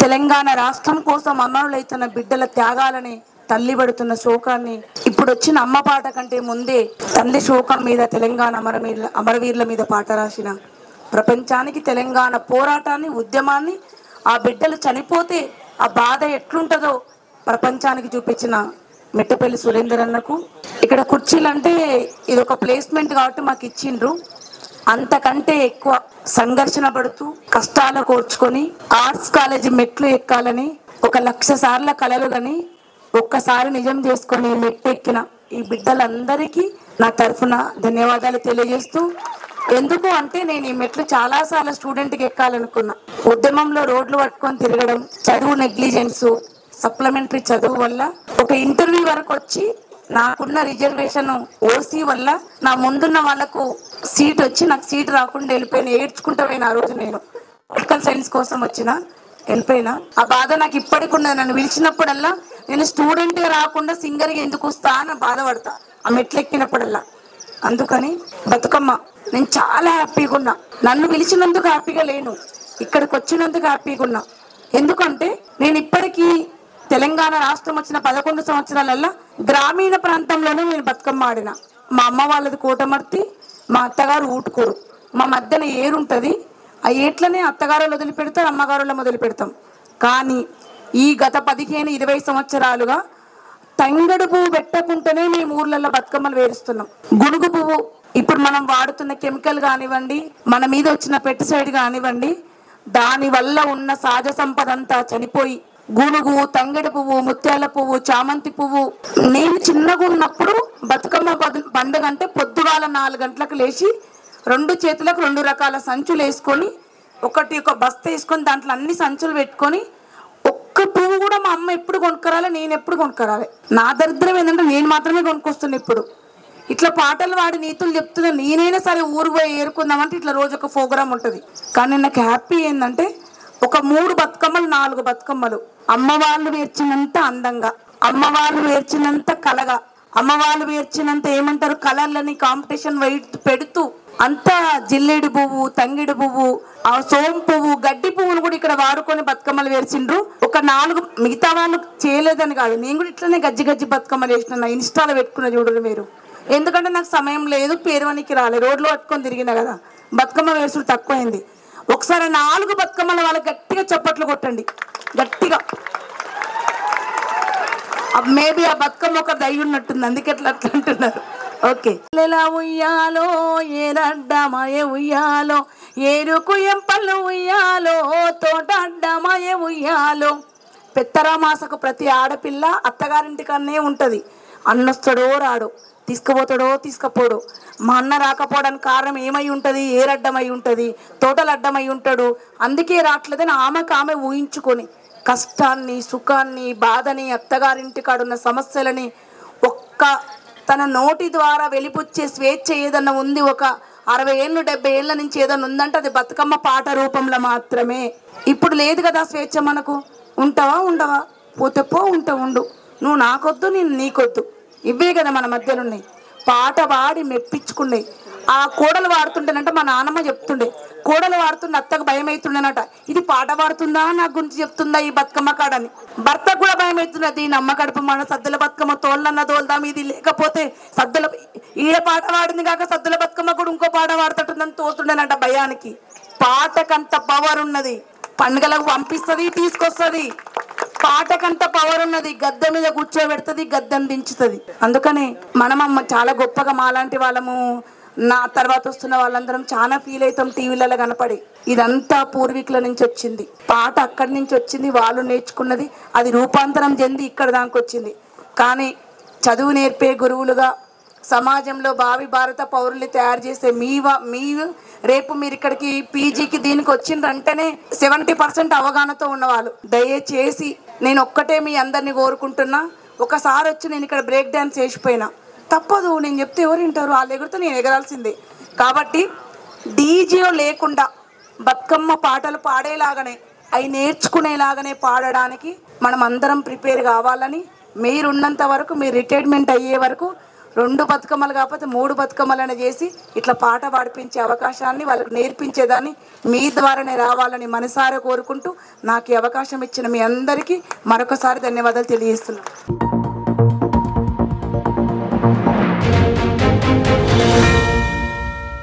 తెలంగాణ రాష్ట్రం కోసం అమరులైతున్న బిడ్డల త్యాగాలని, తల్లి పడుతున్న శోకాన్ని, ఇప్పుడు వచ్చిన అమ్మ పాట కంటే ముందే తల్లి శోకం మీద తెలంగాణ అమరవీరుల మీద పాట రాసిన, ప్రపంచానికి తెలంగాణ పోరాటాన్ని, ఉద్యమాన్ని, ఆ బిడ్డలు చనిపోతే ఆ బాధ ఎట్లుంటుందో ప్రపంచానికి చూపించిన మెట్టపల్లి సురేందర్ అన్నకు, ఇక్కడ కుర్చీలు అంటే ఇది ఒక ప్లేస్మెంట్ కాబట్టి మాకు ఇచ్చిండ్రు, అంతకంటే ఎక్కువ సంఘర్షణ పడుతూ కష్టాలు కోర్చుకొని ఆర్ట్స్ కాలేజీ మెట్లు ఎక్కాలని 1,00,000 సార్ల కలలు కానీ ఒక్కసారి నిజం చేసుకొని మెట్టెక్కిన ఈ బిడ్డలందరికీ నా తరఫున ధన్యవాదాలు తెలియజేస్తూ, ఎందుకు అంటే నేను ఈ మెట్లు చాలాసార్లు స్టూడెంట్కి ఎక్కాలనుకున్నా. ఉద్యమంలో రోడ్లు పట్టుకొని తిరగడం, చదువు నెగ్లిజెన్స్, సప్లిమెంటరీ చదువు వల్ల ఒక ఇంటర్వ్యూ వరకు వచ్చి నాకున్న రిజర్వేషన్ ఓసీ వల్ల నా ముందున్న వాళ్ళకు సీట్ వచ్చి నాకు సీట్ రాకుండా వెళ్ళిపోయినా, ఏడ్చుకుంటా పోయినా. ఆ రోజు నేను పొలిటికల్ సైన్స్ కోసం వచ్చిన వెళ్ళిపోయినా. ఆ బాధ నాకు ఇప్పటికి ఉన్నది. నన్ను పిలిచినప్పుడల్లా నేను స్టూడెంట్గా రాకుండా సింగర్గా ఎందుకు వస్తా అని బాధపడతా ఆ మెట్లు ఎక్కినప్పుడల్లా. అందుకని బతుకమ్మ నేను చాలా హ్యాపీగా ఉన్నా. నన్ను పిలిచినందుకు హ్యాపీగా లేను, ఇక్కడికి వచ్చినందుకు హ్యాపీగా ఉన్నా. ఎందుకంటే నేను ఇప్పటికీ తెలంగాణ రాష్ట్రం వచ్చిన 11 సంవత్సరాలల్లో గ్రామీణ ప్రాంతంలోనే నేను బతుకమ్మ ఆడిన. మా అమ్మ వాళ్ళది కోటమర్తి, మా అత్తగారు ఊటుకోరు, మా మధ్యన ఏరుంటుంది. ఆ ఏట్లనే అత్తగారులు వదిలిపెడతారు, అమ్మగారుల మొదలు పెడతాం. కానీ ఈ గత 15-20 సంవత్సరాలుగా తంగడు పువ్వు పెట్టకుంటేనే మేము ఊర్లలో బతుకమ్మలు వేరుస్తున్నాం. గునుగు పువ్వు ఇప్పుడు మనం వాడుతున్న కెమికల్ కానివ్వండి, మన మీద వచ్చిన పెస్టిసైడ్ కానివ్వండి, దానివల్ల ఉన్న సహజ సంపద అంతా చనిపోయి గునుగు, తంగడి పువ్వు, ముత్యాల పువ్వు, చామంతి పువ్వు. నేను చిన్నగా ఉన్నప్పుడు బతుకమ్మ పండుగ అంటే పొద్దుగాల 4 గంటలకు లేచి 2 చేతులకు 2 రకాల సంచులు వేసుకొని ఒక బస్త వేసుకొని దాంట్లో అన్ని సంచులు పెట్టుకొని ఒక్క పువ్వు కూడా మా అమ్మ ఎప్పుడు కొనుక్కరాలి, నేను ఎప్పుడు కొనుక్కరాలి. నా దరిద్రం ఏంటంటే నేను మాత్రమే కొనుక్కొస్తున్నా. ఇప్పుడు ఇట్లా పాటలు వాడి నీతులు చెప్తున్నా. నేనైనా సరే ఊరు పోయి ఏరుకుందామంటే ఇట్లా రోజు ఒక ప్రోగ్రామ్ ఉంటుంది. కానీ నాకు హ్యాపీ ఏంటంటే ఒక 3 బతుకమ్మలు 4 బతుకమ్మలు అమ్మవాళ్ళు వేర్చినంత అందంగా, అమ్మవాళ్ళు వేర్చినంత కలగా, అమ్మవాళ్ళు వేర్చినంత ఏమంటారు కలర్లని కాంపిటీషన్ పెడుతూ అంతా జిల్లేడు పువ్వు, తంగిడి పువ్వు, ఆ సోము పువ్వు, గడ్డి పువ్వును కూడా ఇక్కడ వాడుకొని బతుకమ్మలు వేర్చిండ్రు. ఒక 4 మిగతా వాళ్ళు చేయలేదని కాదు, నేను కూడా ఇట్లనే గజ్జి బతుకమ్మలు వేసిన. నా ఇన్స్టాలో పెట్టుకున్న చూడరు మీరు. ఎందుకంటే నాకు సమయం లేదు, పేరువనికి రాలేదు, రోడ్లు పట్టుకొని తిరిగిన కదా, బతుకమ్మ వేసుడు తక్కువైంది. ఒకసారి 4 బతుకమ్మల వాళ్ళకి గట్టిగా చప్పట్లు కొట్టండి, గట్టిగా. మేబీ ఆ బతుకమ్మ ఒక దయ్యి ఉన్నట్టుంది, అందుకే అట్లా అంటున్నారు. ఓకే. ఉయ్యాలో ఏరడ్డమాయే ఉయ్యాలో, ఏరుకు ఎంపళ్ళు ఉయ్యాలో, తోట అడ్డమాయే ఉయ్యాలో. పెత్తరామాసకు ప్రతి ఆడపిల్ల అత్తగారింటికన్నే ఉంటుంది. అన్నొస్తాడో రాడో, తీసుకుపోతాడో తీసుకపోడు. మా అన్న రాకపోవడానికి కారణం ఏమై ఉంటుంది? ఏరడ్డమై ఉంటుంది, తోటలు అడ్డమై ఉంటాడు, అందుకే రావట్లేదని ఆమె ఊహించుకొని కష్టాన్ని, సుఖాన్ని, బాధని, అత్తగారింటి కాడున్న సమస్యలని తన నోటి ద్వారా వెలిపుచ్చే స్వేచ్ఛ ఏదన్నా ఉంది, ఒక 60 ఏళ్ళు 70 ఏళ్ళ నుంచి ఏదన్నా ఉందంటే అది బతుకమ్మ పాట రూపంలో మాత్రమే. ఇప్పుడు లేదు కదా స్వేచ్ఛ మనకు. ఉంటావా ఉండవా, పోతే పో, ఉంటే ఉండు, నువ్వు నాకొద్దు నేను నీకొద్దు, ఇవే కదా మన మధ్యలో ఉన్నాయి. పాట పాడి మెప్పించుకున్నాయి. ఆ కోడలు వాడుతుంటేనంట మా నాన్నమ్మ చెప్తుండే, కోడలు వాడుతుండే అత్తకు భయం అవుతుండేనట, ఇది పాట పాడుతుందా నాకు గురించి చెప్తుందా ఈ బతుకమ్మ కాడని. భర్తకు కూడా భయం అవుతుంది, దీని అమ్మ కడుపు మన సద్దుల బతుకమ్మ తోళ్ళన్న తోలుదాం, ఇది లేకపోతే సద్దుల ఈడ పాట పాడింది కాక సద్దుల బతుకమ్మ కూడా ఇంకో పాట పాడుతుందని తోతుండేనట భయానికి. పాటకంత పవర్ ఉన్నది, పండుగలకు పంపిస్తుంది, తీసుకొస్తుంది. పాటకంత పవర్ ఉన్నది, గద్దె మీద కూర్చోబెడుతుంది, గద్దెను దించుతుంది. అందుకని మనమమ్మ చాలా గొప్పగా, మాలాంటి వాళ్ళము, నా తర్వాత వస్తున్న వాళ్ళందరం చాలా ఫీల్ అవుతాం టీవీలలో కనపడి. ఇదంతా పూర్వీకుల నుంచి వచ్చింది, పాట అక్కడి నుంచి వచ్చింది, వాళ్ళు నేర్చుకున్నది, అది రూపాంతరం చెంది ఇక్కడ దానికి వచ్చింది. కానీ చదువు నేర్పే గురువులుగా సమాజంలో భావి భారత పౌరుల్ని తయారు చేసే మీ రేపు మీరు ఇక్కడికి పీజీకి దీనికి వచ్చిందంటేనే 70% అవగాహనతో ఉన్నవాళ్ళు. దయచేసి నేను ఒక్కటే మీ అందరినీ కోరుకుంటున్నా, ఒకసారి వచ్చి నేను ఇక్కడ బ్రేక్ డ్యాన్స్ వేసిపోయినా తప్పదు, నేను చెప్తే ఎవరు వింటారు, వాళ్ళు ఎగురితే నేను ఎగరాల్సిందే. కాబట్టి డీజే లేకుండా బతుకమ్మ పాటలు పాడేలాగానే, అవి నేర్చుకునేలాగానే పాడడానికి మనం అందరం ప్రిపేర్ కావాలని, మీరున్నంత వరకు, మీరు రిటైర్మెంట్ అయ్యే వరకు 2 బతుకమ్మలు కాకపోతే 3 బతుకమ్మలను చేసి ఇట్లా పాట పాడిపించే అవకాశాన్ని వాళ్ళకు నేర్పించేదాన్ని మీ ద్వారానే రావాలని మనసారా కోరుకుంటూ నాకు ఈ అవకాశం ఇచ్చిన మీ అందరికీ మరొకసారి ధన్యవాదాలు తెలియజేస్తున్నాను.